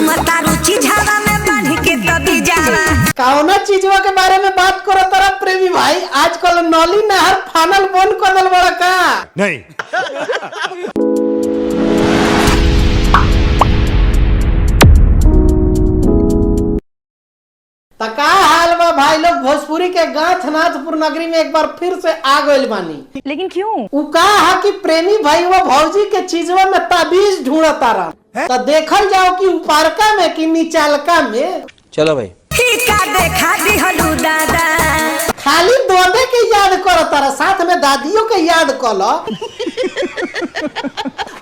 घुमता रुचि झावा में बांध के तभी जाला। कौना चीजवा के बारे में बात करो तारा प्रेमी भाई? आजकल नली नहर फानल बंद कर दल बड़ा का? नहीं। तो का हाल बा भाई लोग? भोजपुरी के गांठनाथपुर नगरी में एक बार फिर से आ गइल बानी। लेकिन क्यों? उ का हा कि प्रेमी भाई वो भौजी के चीजवा में ताबीज ढूंढता रहा। तो देखल जाओ कि ऊपरका में कि नीचालका में। चलो भाई का देखा दी हलू दादा, खाली दोने के याद करो तारा, साथ में दादियों के याद करो।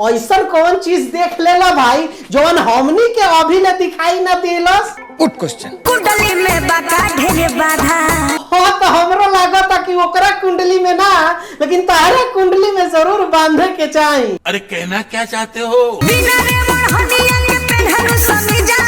ऐसा कौन चीज देख लेला भाई जौन हमनी के अभी न दिखाई न दिलस? Good question. कुंडली में बाका ढेरे बाधा। हाँ तो हमरो लागता कि ओकरा कुंडली में ना, लेकिन तारा कुंडली में जरूर बांधे के चाहिए। अरे कहना क्या चाहते हो? बिना रे मोहनिया के पेन्हलू समीजा।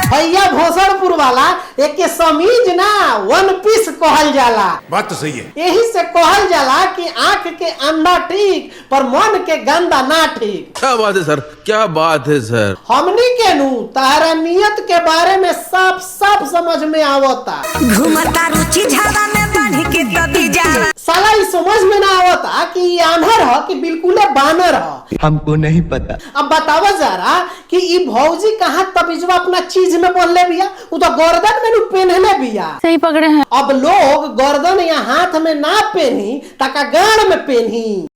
भैया भोसड़पुर वाला एक के समीज ना वन पीस कहल जाला। बात तो सही है। यही से कहल जाला कि आंख के अंधा ठीक पर मन के गंदा ना ठीक। क्या बात है सर, क्या बात है सर। हमनी के नु तारा नियत के बारे में साफ साफ समझ में आवता। घुमता रुचि झावा में बांध के तभी जाला। साला ये समझ में ना आवता कि ये आंधर है कि बिल्कुल बानर है। हमको नहीं पता। अब बताओ जरा कि ये भौजी कहाँ तबीजवा अपना चीज में बोलले बिया? वो तो गर्दन में नु पहनले बिया। सही पकड़े हैं। अब लोग गर्दन या हाथ में ना पहनी तका गाड़ में पहनी।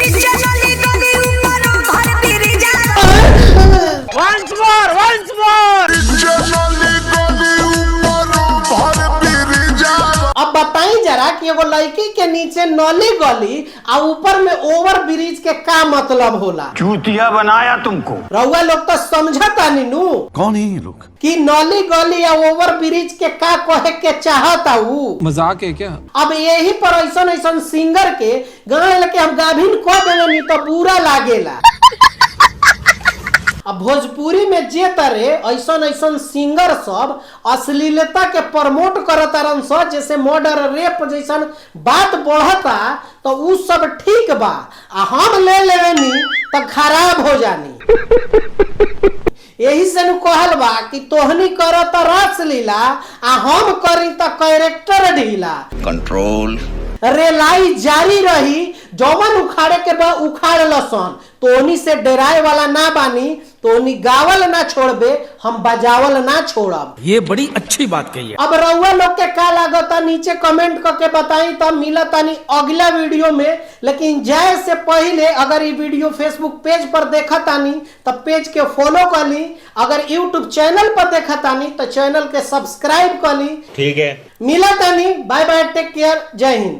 जनली गली ऊपर भर फिर जाला। अब बताई जरा कि एगो लड़की के नीचे नली गली और ऊपर में ओवर ब्रिज के का मतलब होला? चूतिया बनाया तुमको। रउआ लोग तो समझता नीनू कौन है ये लोग? कि नली गली या ओवर ब्रिज के का कहे के चाहता हूँ। मजाक है क्या? अब यही पर ऐसा ऐसा सिंगर के गाने लेके हम गाभिन कह देवे नहीं तो बुरा लागेला। अब भोजपुरी में जे तरह ऐसा ऐसा सिंगर सब अश्लीलता के प्रमोट करतारन स, जैसे मर्डर रेप जैसा बात बढ़ता तो उ सब ठीक बा, आ हम ले लेनी तो खराब हो जानी। यही से नु कहल बा कि तोहनी करो तो रस लीला आ हम करी तो कैरेक्टर ढीला। कंट्रोल। रेलाई जारी रही, जौवन उखाड़े के बा उखाड़ लसन। तोनी से डराए वाला ना बानी, तोनी गावल ना छोड़बे, हम बजावल ना छोड़ब। ये बड़ी अच्छी बात कही है। अब रउआ लोग के का लागता नीचे कमेंट करके बताई, तब मिला तानी अगला वीडियो में। लेकिन जाए से पहले अगर ये वीडियो फेसबुक पेज पर देखा तानी तब पेज के फॉलो कर ली, अगर यूट्यूब चैनल पर देखा तानी तो चैनल के सब्सक्राइब कर ली। ठीक है, मिला तानी, बाय बाय, टेक केयर, जय हिंद।